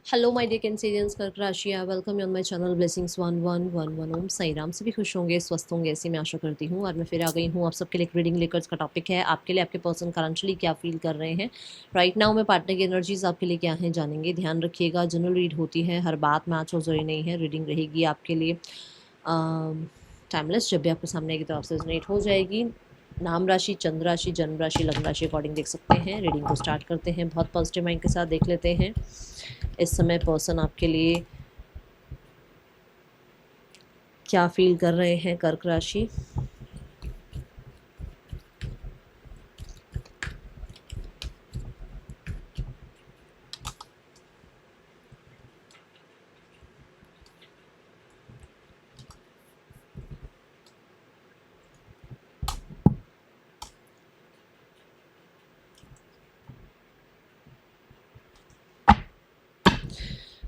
Hello my dear Cancerians, कर्क राशि, welcome on my channel blessings 1111। ओम साई राम। सभी खुश होंगे, स्वस्थ होंगे, ऐसी मैं आशा करती हूँ। और मैं फिर आ गई हूँ आप सबके लिए एक रीडिंग लेकर। इसका टॉपिक है आपके लिए आपके पर्सन करंटली क्या फील कर रहे हैं राइट नाउ में। पार्टनर की एनर्जीज आपके लिए क्या है जानेंगे। ध्यान रखिएगा, जनरल रीड होती है, हर बात मैच हो जरूरी नहीं है। रीडिंग रहेगी आपके लिए टाइमलेस, जब भी आपके सामने की तरफ से जनरेट हो जाएगी। नाम राशि, चंद्र राशि, जन्म राशि, लग्न राशि अकॉर्डिंग देख सकते हैं। रीडिंग को स्टार्ट करते हैं। बहुत पॉजिटिव माइंड के साथ देख लेते हैं इस समय पर्सन आपके लिए क्या फील कर रहे हैं। कर्क राशि,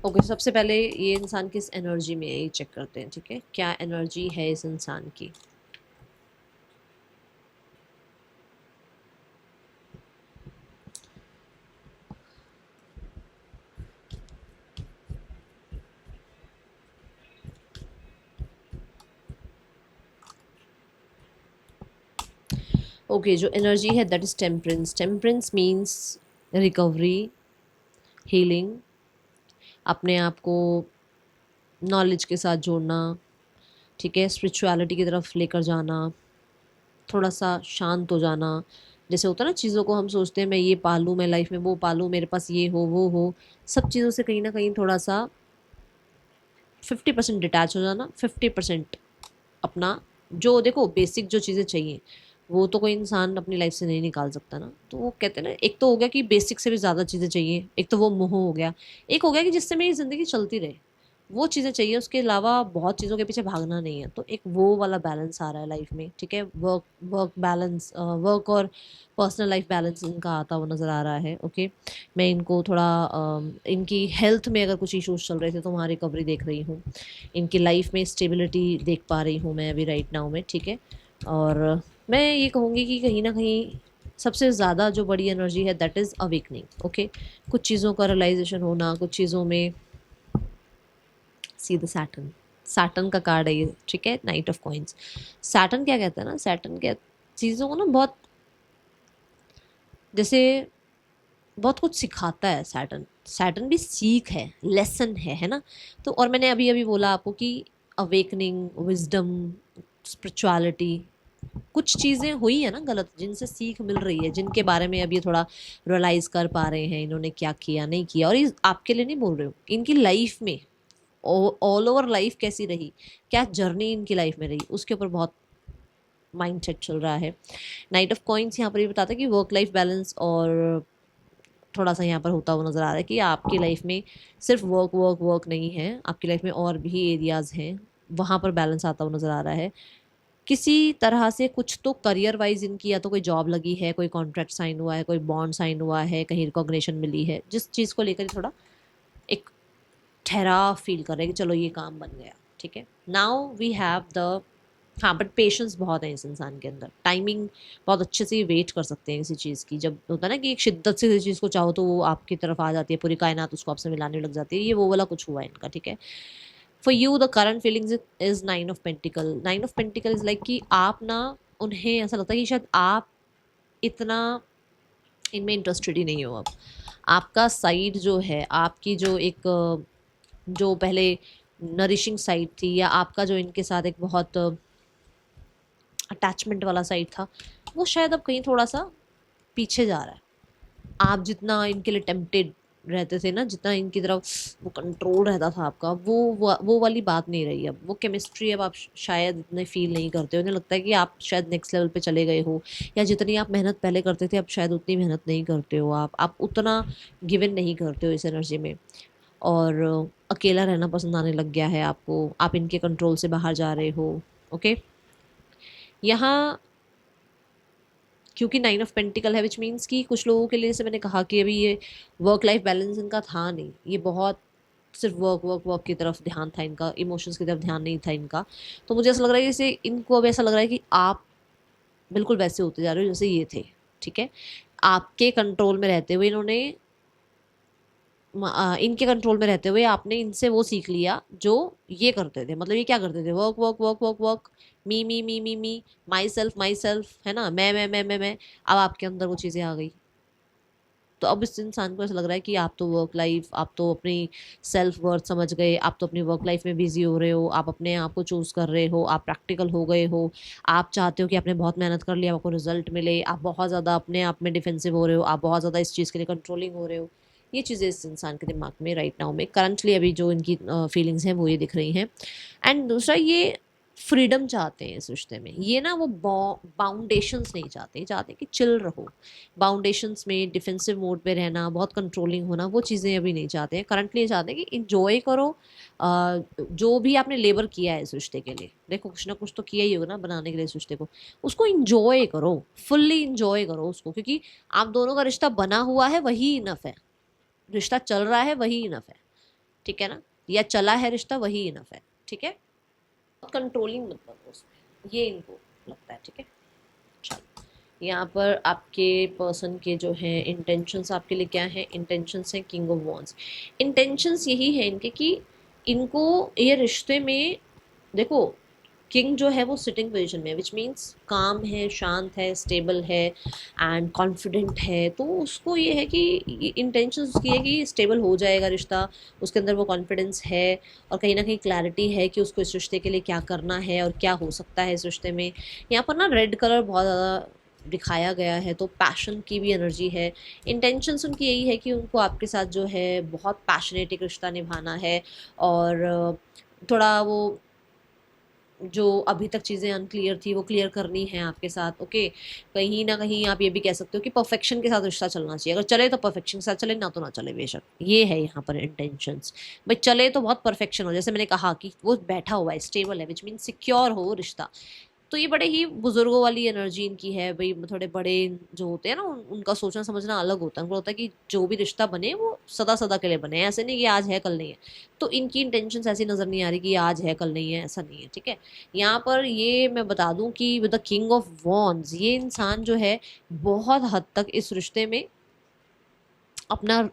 ओके सबसे पहले ये इंसान किस एनर्जी में है ये चेक करते हैं। ठीक है, क्या एनर्जी है इस इंसान की। ओके जो एनर्जी है that is temperance. Temperance means recovery, healing, अपने आप को नॉलेज के साथ जोड़ना। ठीक है, स्पिरिचुअलिटी की तरफ लेकर जाना, थोड़ा सा शांत हो जाना। जैसे होता है ना, चीज़ों को हम सोचते हैं मैं ये पालूँ, मैं लाइफ में वो पालूँ, मेरे पास ये हो वो हो, सब चीज़ों से कहीं ना कहीं थोड़ा सा 50% डिटैच हो जाना, 50% अपना जो देखो बेसिक जो चीज़ें चाहिए वो तो कोई इंसान अपनी लाइफ से नहीं निकाल सकता ना। तो वो कहते हैं ना, एक तो हो गया कि बेसिक से भी ज़्यादा चीज़ें चाहिए, एक तो वो मोह हो गया, एक हो गया कि जिससे मेरी ज़िंदगी चलती रहे वो चीज़ें चाहिए, उसके अलावा बहुत चीज़ों के पीछे भागना नहीं है। तो एक वो वाला बैलेंस आ रहा है लाइफ में। ठीक है, वर्क वर्क बैलेंस, वर्क और पर्सनल लाइफ बैलेंस इनका आता हुआ नज़र आ रहा है। ओके, मैं इनको थोड़ा इनकी हेल्थ में अगर कुछ इश्यूज चल रहे थे तो वहाँ रिकवरी देख रही हूँ। इनकी लाइफ में स्टेबिलिटी देख पा रही हूँ मैं अभी राइट नाउ में। ठीक है, और मैं ये कहूँगी कि कहीं ना कहीं सबसे ज़्यादा जो बड़ी एनर्जी है दैट इज़ अवेकनिंग। ओके, कुछ चीज़ों का रियलाइजेशन होना, कुछ चीज़ों में सी द सैटर्न। सैटर्न का कार्ड है ये। ठीक है, नाइट ऑफ कॉइंस। सैटर्न क्या कहता है ना, सैटर्न क्या चीज़ों को ना बहुत जैसे बहुत कुछ सिखाता है सैटर्न। सैटर्न भी सीख है, लेसन है ना। तो और मैंने अभी अभी बोला आपको कि अवेकनिंग, विजडम, स्पिरिचुअलिटी, कुछ चीज़ें हुई है ना गलत, जिनसे सीख मिल रही है, जिनके बारे में अब ये थोड़ा रियलाइज़ कर पा रहे हैं इन्होंने क्या किया नहीं किया। और ये आपके लिए नहीं बोल रही हूँ, इनकी लाइफ में ऑल ओवर लाइफ कैसी रही, क्या जर्नी इनकी लाइफ में रही, उसके ऊपर बहुत माइंड सेट चल रहा है। नाइट ऑफ कॉइंस यहाँ पर ये बताता है कि वर्क लाइफ बैलेंस और थोड़ा सा यहाँ पर होता हुआ नज़र आ रहा है कि आपकी लाइफ में सिर्फ वर्क वर्क वर्क नहीं है, आपकी लाइफ में और भी एरियाज़ हैं, वहाँ पर बैलेंस आता हुआ नज़र आ रहा है। किसी तरह से कुछ तो करियर वाइज इनकी या तो कोई जॉब लगी है, कोई कॉन्ट्रैक्ट साइन हुआ है, कोई बॉन्ड साइन हुआ है, कहीं रिकॉग्निशन मिली है, जिस चीज़ को लेकर थोड़ा एक ठहराव फील कर रहे हैं कि चलो ये काम बन गया। ठीक है, नाउ वी हैव द, हाँ बट पेशेंस बहुत है इस इंसान के अंदर। टाइमिंग बहुत अच्छे से वेट कर सकते हैं किसी चीज़ की। जब होता है ना कि एक शिद्दत से किसी चीज़ को चाहो तो वो आपकी तरफ आ जाती है, पूरी कायनात उसको आपसे मिलाने लग जाती है। ये वो वाला कुछ हुआ है इनका। ठीक है, for you the current feelings is nine of pentacle. Nine of pentacle is like कि आप ना, उन्हें ऐसा लगता है कि शायद आप इतना इनमें इंटरेस्टेड ही नहीं हो अब। आपका साइड जो है, आपकी जो एक जो पहले नरिशिंग साइड थी, या आपका जो इनके साथ एक बहुत अटैचमेंट वाला साइड था, वो शायद अब कहीं थोड़ा सा पीछे जा रहा है। आप जितना इनके लिए टेम्पटेड रहते थे ना, जितना इनकी तरफ वो कंट्रोल रहता था आपका, वो वाली बात नहीं रही अब। वो केमिस्ट्री अब आप शायद इतने फील नहीं करते हो। उन्हें लगता है कि आप शायद नेक्स्ट लेवल पे चले गए हो, या जितनी आप मेहनत पहले करते थे अब शायद उतनी मेहनत नहीं करते हो। आप उतना गिव इन नहीं करते हो इस एनर्जी में, और अकेला रहना पसंद आने लग गया है आपको। आप इनके कंट्रोल से बाहर जा रहे हो। ओके, यहाँ क्योंकि नाइन ऑफ पेंटिकल है, विच मीन्स कि कुछ लोगों के लिए, जैसे मैंने कहा कि अभी ये वर्क लाइफ बैलेंस इनका था नहीं, ये बहुत सिर्फ वर्क वर्क वर्क की तरफ ध्यान था इनका, इमोशंस की तरफ ध्यान नहीं था इनका। तो मुझे ऐसा लग रहा है जैसे इनको अब ऐसा लग रहा है कि आप बिल्कुल वैसे होते जा रहे हो जैसे ये थे। ठीक है, आपके कंट्रोल में रहते हुए इन्होंने इनके कंट्रोल में रहते हुए आपने इनसे वो सीख लिया जो ये करते थे। मतलब ये क्या करते थे, work work work work work, me, my self, है ना, मैं। अब आपके अंदर वो चीज़ें आ गई, तो अब इस इंसान को ऐसा लग रहा है कि आप तो वर्क लाइफ, आप तो अपनी सेल्फ वर्थ समझ गए, आप तो अपनी वर्क लाइफ में बिजी हो रहे हो, आप अपने आप को चूज कर रहे हो, आप प्रैक्टिकल हो गए हो, आप चाहते हो कि आपने बहुत मेहनत कर लिया, आपको रिजल्ट मिले, आप बहुत ज़्यादा अपने आप में डिफेंसिव हो रहे हो, आप बहुत ज़्यादा इस चीज़ के लिए कंट्रोलिंग हो रहे हो। ये चीज़ें इस इंसान के दिमाग में राइट नाउ में करंटली अभी जो इनकी फीलिंग्स हैं वो ये दिख रही हैं। एंड दूसरा, ये फ्रीडम चाहते हैं इस रिश्ते में। ये ना वो बाउंडेशंस नहीं चाहते, चाहते हैं कि चिल रहो। बाउंडेशंस में डिफेंसिव मोड पे रहना, बहुत कंट्रोलिंग होना, वो चीज़ें अभी नहीं चाहते हैं। करंटली ये चाहते हैं कि इंजॉय करो। जो भी आपने लेबर किया है इस रिश्ते के लिए, देखो कुछ ना कुछ तो किया ही होगा ना बनाने के लिए इस रिश्ते को, उसको इंजॉय करो, फुल्ली इंजॉय करो उसको, क्योंकि आप दोनों का रिश्ता बना हुआ है वही इनफ है। रिश्ता चल रहा है वही इनफ है, ठीक है ना, या चला है रिश्ता वही इनफ है, ठीक है। कंट्रोलिंग मत बनो उसमें, ये इनको लगता है, ठीक है। चलो, यहाँ पर आपके पर्सन के जो हैं इंटेंशंस आपके लिए क्या हैं, इंटेंशंस हैं किंग ऑफ वॉन्ड्स। इंटेंशंस यही है इनके कि इनको ये रिश्ते में, देखो किंग जो है वो सिटिंग पोजीशन में है, विच मीन्स काम है, शांत है, स्टेबल है एंड कॉन्फिडेंट है। तो उसको ये है कि इंटेंशन उसकी है कि स्टेबल हो जाएगा रिश्ता, उसके अंदर वो कॉन्फिडेंस है और कहीं ना कहीं क्लैरिटी है कि उसको इस रिश्ते के लिए क्या करना है और क्या हो सकता है इस रिश्ते में। यहाँ पर ना रेड कलर बहुत ज़्यादा दिखाया गया है, तो पैशन की भी एनर्जी है। इंटेंशंस उनकी यही है कि उनको आपके साथ जो है बहुत पैशनेट एक रिश्ता निभाना है, और थोड़ा वो जो अभी तक चीज़ें अनक्लियर थी वो क्लियर करनी है आपके साथ, ओके। कहीं ना कहीं आप ये भी कह सकते हो कि परफेक्शन के साथ रिश्ता चलना चाहिए, अगर चले तो परफेक्शन के साथ चले, ना तो ना चले बेशक। ये है यहाँ पर इंटेंशंस, भाई चले तो बहुत परफेक्शन हो, जैसे मैंने कहा कि वो बैठा हुआ है, स्टेबल है, विच मीन सिक्योर हो रिश्ता। तो ये बड़े ही बुजुर्गों वाली एनर्जी इनकी है भाई, थोड़े बड़े जो होते हैं ना उनका सोचना समझना अलग होता है। उनको होता है कि जो भी रिश्ता बने वो सदा सदा के लिए बने, ऐसे नहीं कि आज है कल नहीं है। तो इनकी इंटेंशन ऐसी नज़र नहीं आ रही कि आज है कल नहीं है, ऐसा नहीं है, ठीक है। यहाँ पर ये मैं बता दूं कि with the king of wands ये इंसान जो है बहुत हद तक इस रिश्ते में अपना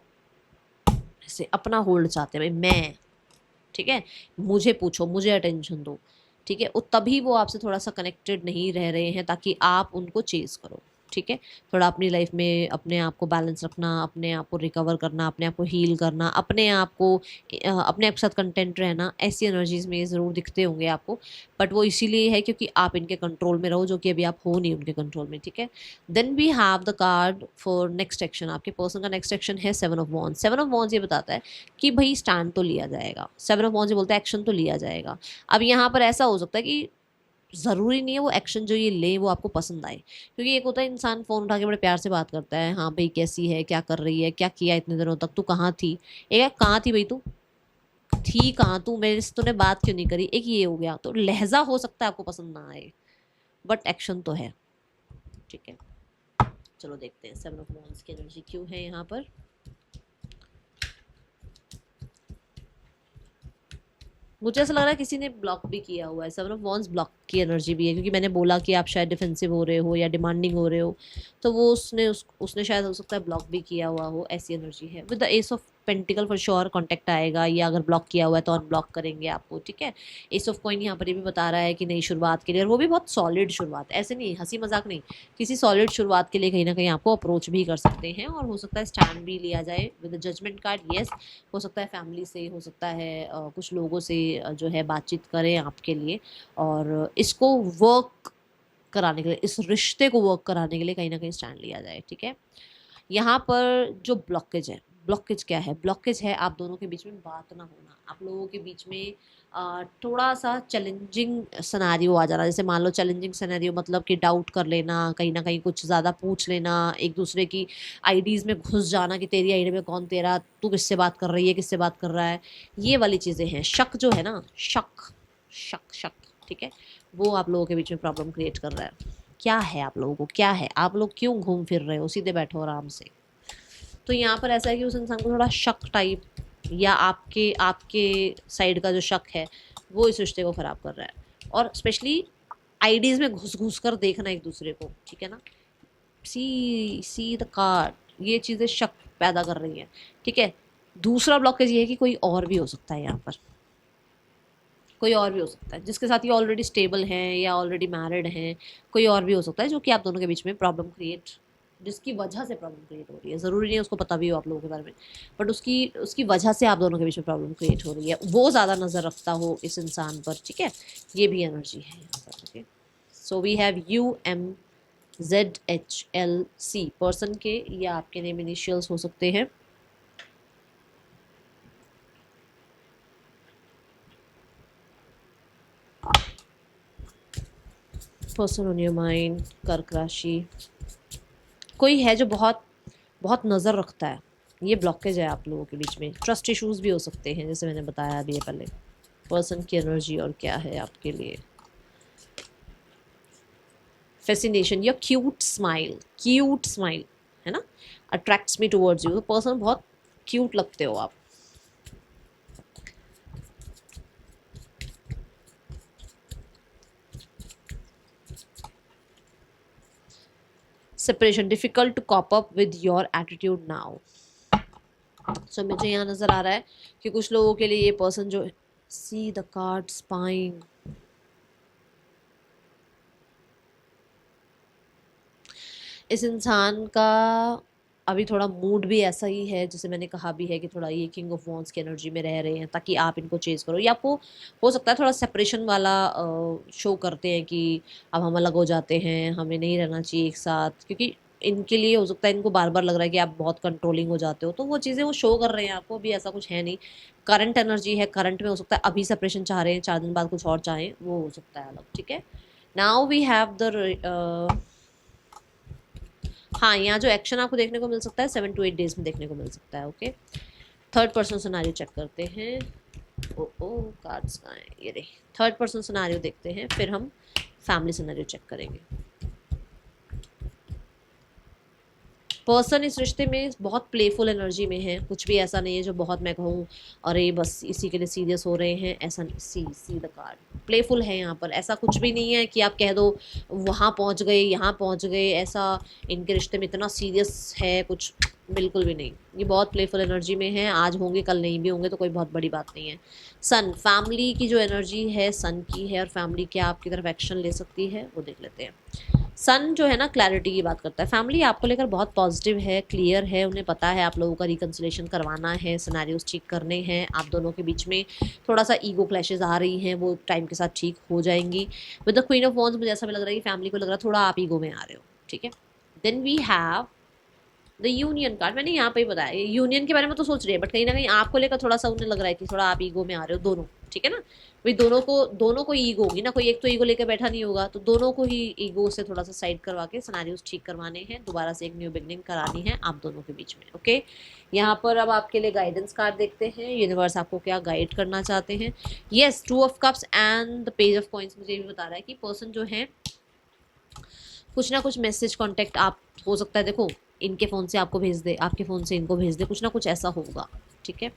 से अपना होल्ड चाहते हैं, भाई मैं, ठीक है, मुझे पूछो, मुझे अटेंशन दो, ठीक है। वो तभी वो आपसे थोड़ा सा कनेक्टेड नहीं रह रहे हैं ताकि आप उनको चेज करो, ठीक है। थोड़ा अपनी लाइफ में अपने आप को बैलेंस रखना, अपने आप को रिकवर करना, अपने आप को हील करना, अपने आप को अपने आप के साथ कंटेंट रहना, ऐसी एनर्जीज में ज़रूर दिखते होंगे आपको। बट वो इसीलिए है क्योंकि आप इनके कंट्रोल में रहो, जो कि अभी आप हो नहीं उनके कंट्रोल में, ठीक है। Then we have the card for next action. आपके पर्सन का नेक्स्ट एक्शन है seven of wands. Seven of wands ये बताता है कि भाई स्टैंड तो लिया जाएगा, सेवन ऑफ वॉन्ड्स ये बोलता है एक्शन तो लिया जाएगा। अब यहाँ पर ऐसा हो सकता है कि ज़रूरी नहीं है वो एक्शन जो ये ले वो आपको पसंद आए, क्योंकि एक होता है इंसान फ़ोन उठा के बड़े प्यार से बात करता है, हाँ भाई कैसी है, क्या कर रही है, क्या किया इतने दिनों तक, तू कहाँ थी। एक है कहाँ थी भाई, तू थी कहाँ, तू मेरे से तूने बात क्यों नहीं करी, एक ये हो गया। तो लहजा हो सकता है आपको पसंद ना आए, बट एक्शन तो है, ठीक है। चलो देखते हैं सेवन ऑफ वॉन्ड्स की एनर्जी क्यों है यहाँ पर। मुझे ऐसा लग रहा है किसी ने ब्लॉक भी किया हुआ है, सेवन ऑफ वॉन्ड्स ब्लॉक की एनर्जी भी है, क्योंकि मैंने बोला कि आप शायद डिफेंसिव हो रहे हो या डिमांडिंग हो रहे हो, तो वो उसने शायद हो सकता है ब्लॉक भी किया हुआ हो, ऐसी एनर्जी है। With the S of pentacle for sure contact आएगा, या अगर ब्लॉक किया हुआ है तो अनब्लॉक करेंगे आपको, ठीक है। एस ऑफ कॉइन यहाँ पर ये भी बता रहा है कि नई शुरुआत के लिए, और वो भी बहुत सॉलिड शुरुआत, ऐसे नहीं हंसी मजाक नहीं, किसी सॉलिड शुरुआत के लिए कहीं ना कहीं आपको अप्रोच भी कर सकते हैं, और हो सकता है स्टैंड भी लिया जाए with the judgment card. Yes, हो सकता है फैमिली से, हो सकता है कुछ लोगों से जो है बातचीत करें आपके लिए, और इसको वर्क कराने के लिए, इस रिश्ते को वर्क कराने के लिए कहीं ना कहीं स्टैंड लिया जाए, ठीक है। यहाँ पर जो ब्लॉकेज है, ब्लॉकेज क्या है, ब्लॉकेज है आप दोनों के बीच में बात ना होना, आप लोगों के बीच में थोड़ा सा चैलेंजिंग सिनेरियो आ जाना। जैसे मान लो चैलेंजिंग सिनेरियो मतलब कि डाउट कर लेना, कहीं ना कहीं कुछ ज़्यादा पूछ लेना, एक दूसरे की आईडीज़ में घुस जाना कि तेरी आईडी में कौन, तेरा तू किससे बात कर रही है, किससे बात कर रहा है, ये वाली चीज़ें हैं। शक जो है ना, शक शक शक, ठीक है, वो आप लोगों के बीच में प्रॉब्लम क्रिएट कर रहा है। क्या है आप लोगों को, क्या है, आप लोग क्यों घूम फिर रहे हो, सीधे बैठो आराम से। तो यहाँ पर ऐसा है कि उस इंसान को थोड़ा शक टाइप, या आपके आपके साइड का जो शक है वो इस रिश्ते को ख़राब कर रहा है, और स्पेशली आईडीज़ में घुस घुस कर देखना एक दूसरे को, ठीक है ना। सी द कार्ड, ये चीज़ें शक पैदा कर रही हैं, ठीक है। दूसरा ब्लॉकेज ये है कि कोई और भी हो सकता है यहाँ पर, कोई और भी हो सकता है जिसके साथ ये ऑलरेडी स्टेबल हैं या ऑलरेडी मैरिड हैं, कोई और भी हो सकता है जो कि आप दोनों के बीच में प्रॉब्लम क्रिएट, जिसकी वजह से प्रॉब्लम क्रिएट हो रही है। ज़रूरी नहीं है उसको पता भी हो आप लोगों के बारे में, बट उसकी उसकी वजह से आप दोनों के बीच में प्रॉब्लम क्रिएट हो रही है, वो ज़्यादा नज़र रखता हो इस इंसान पर, ठीक है। ये भी एनर्जी है यहाँ पर, okay. So we have UMZHLC person के, या आपके नेम इनिशियल्स हो सकते हैं। पर्सन ऑन योर माइंड, कर्क राशि, कोई है जो बहुत बहुत नज़र रखता है। ये ब्लॉकेज है आप लोगों के बीच में। ट्रस्ट इश्यूज भी हो सकते हैं जैसे मैंने बताया अभी ये पहले। पर्सन की एनर्जी और क्या है आपके लिए, फैसिनेशन या क्यूट स्माइल है ना, अट्रैक्ट्स मी टुवर्ड्स यू। तो पर्सन बहुत क्यूट लगते हो आप। Separation, difficult to cope up with your attitude now. So मुझे यहाँ नज़र आ रहा है कि कुछ लोगों के लिए ये पर्सन जो, सी द कार्ड स्पाइंग, इस इंसान का अभी थोड़ा मूड भी ऐसा ही है, जैसे मैंने कहा भी है कि थोड़ा ये किंग ऑफ वॉन्ड्स की एनर्जी में रह रहे हैं ताकि आप इनको चेज करो, या आपको हो सकता है थोड़ा सेपरेशन वाला शो करते हैं कि अब हम अलग हो जाते हैं, हमें नहीं रहना चाहिए एक साथ, क्योंकि इनके लिए हो सकता है इनको बार बार लग रहा है कि आप बहुत कंट्रोलिंग हो जाते हो, तो वो चीज़ें वो शो कर रहे हैं आपको। अभी ऐसा कुछ है नहीं, करंट एनर्जी है, करंट में हो सकता है अभी सेपरेशन चाह रहे हैं, 4 दिन बाद कुछ और चाहें, वो हो सकता है अलग, ठीक है। नाउ वी हैव द, हाँ, यहाँ जो एक्शन आपको देखने को मिल सकता है 7 to 8 डेज में देखने को मिल सकता है, okay. Third person scenario check करते हैं। ओ कार्ड्स कहाँ हैं, ये रहे। थर्ड पर्सन सिनेरियो देखते हैं, फिर हम फैमिली सिनेरियो चेक करेंगे। पर्सन इस रिश्ते में बहुत प्लेफुल एनर्जी में है, कुछ भी ऐसा नहीं है जो बहुत मैं कहूँ अरे बस इसी के लिए सीरियस हो रहे हैं, ऐसा नहीं। सी द कार्ड, प्लेफुल है यहाँ पर। ऐसा कुछ भी नहीं है कि आप कह दो वहाँ पहुँच गए यहाँ पहुँच गए, ऐसा इनके रिश्ते में इतना सीरियस है कुछ, बिल्कुल भी नहीं। ये बहुत प्लेफुल एनर्जी में है, आज होंगे कल नहीं भी होंगे तो कोई बहुत बड़ी बात नहीं है। सन, फैमिली की जो एनर्जी है सन की है, और फैमिली क्या आपकी तरफ एक्शन ले सकती है वो देख लेते हैं। सन जो है ना क्लैरिटी की बात करता है। फैमिली आपको लेकर बहुत पॉजिटिव है, क्लियर है, उन्हें पता है आप लोगों का रिकन्सिलेशन करवाना है, सिनेरियोस ठीक करने हैं। आप दोनों के बीच में थोड़ा सा ईगो क्लैशेस आ रही हैं, वो टाइम के साथ ठीक हो जाएंगी। With the queen of wands मुझे ऐसा भी लग रहा है कि फैमिली को लग रहा है थोड़ा आप ईगो में आ रहे हो, ठीक है। Then we have the union card. मैंने यहाँ पे ही बताया यूनियन के बारे में तो सोच रही है, बट कहीं ना कहीं आपको लेकर थोड़ा सा उन्हें लग रहा है कि थोड़ा आप ईगो में आ रहे हो दोनों, ठीक है ना। भाई दोनों को ईगो होगी ना, कोई एक तो ईगो लेकर बैठा नहीं होगा, तो दोनों को ही ईगो से थोड़ा सा साइड करवा के सिनेरियोस ठीक करवाने हैं, दोबारा से एक न्यू बिगनिंग करानी है आप दोनों के बीच में, ओके। यहाँ पर अब आपके लिए गाइडेंस कार्ड देखते हैं, यूनिवर्स आपको क्या गाइड करना चाहते हैं। Yes, 2 of cups and the page of coins मुझे भी बता रहा है कि पर्सन जो है कुछ ना कुछ मैसेज कॉन्टेक्ट आप हो सकता है, देखो इनके फ़ोन से आपको भेज दे, आपके फ़ोन से इनको भेज दे, कुछ ना कुछ ऐसा होगा, ठीक है।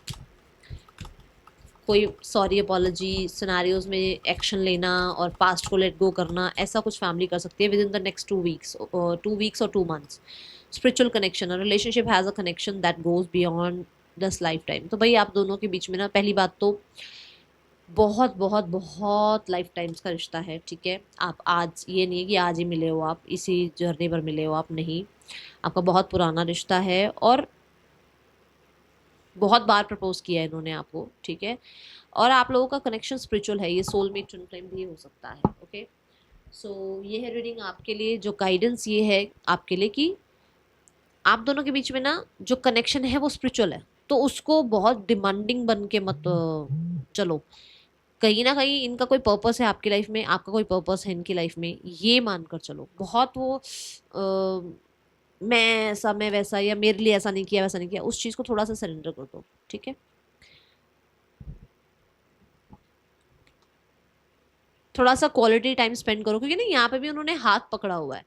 कोई सॉरी अपॉलॉजी, सिनेरियोज में एक्शन लेना और पास्ट को लेट गो करना, ऐसा कुछ फैमिली कर सकती है with in the next 2 weeks, 2 weeks और 2 months. Spiritual connection, relationship has a connection that goes beyond this life time. तो भाई आप दोनों के बीच में ना, पहली बात तो बहुत बहुत बहुत लाइफ टाइम्स का रिश्ता है, ठीक है। आप आज, ये नहीं है कि आज ही मिले हो आप, इसी जर्नी पर मिले हो आप, नहीं। आपका बहुत पुराना रिश्ता है और बहुत बार प्रपोज किया है इन्होंने आपको, ठीक है। और आप लोगों का कनेक्शन स्पिरिचुअल है, ये सोलमेट ट्विन फ्लेम भी हो सकता है, ओके। सो ये है रीडिंग आपके लिए। जो गाइडेंस ये है आपके लिए कि आप दोनों के बीच में ना जो कनेक्शन है वो स्पिरिचुअल है, तो उसको बहुत डिमांडिंग बन के मत चलो। कहीं ना कहीं इनका कोई पर्पस है आपकी लाइफ में, आपका कोई पर्पस है इनकी लाइफ में, ये मानकर चलो। बहुत वो मैं ऐसा मैं वैसा, या मेरे लिए ऐसा नहीं किया वैसा नहीं किया, उस चीज़ को थोड़ा सा सरेंडर कर दो, ठीक है। थोड़ा सा क्वालिटी टाइम स्पेंड करो, क्योंकि ना यहाँ पे भी उन्होंने हाथ पकड़ा हुआ है,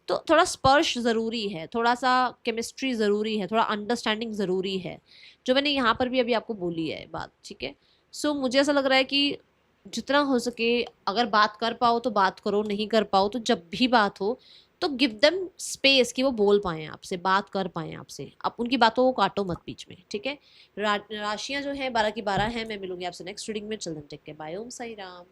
तो थोड़ा स्पर्श ज़रूरी है, थोड़ा सा केमिस्ट्री ज़रूरी है, थोड़ा अंडरस्टैंडिंग ज़रूरी है, जो मैंने यहाँ पर भी अभी आपको बोली है बात, ठीक है। सो मुझे ऐसा लग रहा है कि जितना हो सके अगर बात कर पाओ तो बात करो, नहीं कर पाओ तो जब भी बात हो तो तो गिव देम स्पेस कि वो बोल पाएँ आपसे, बात कर पाएँ आपसे। आप उनकी बातों को काटो मत बीच में, ठीक है? राशियाँ जो है 12 की 12 हैं। मैं मिलूंगी आपसे नेक्स्ट रीडिंग में। Children take care, bye. Om Sai Ram.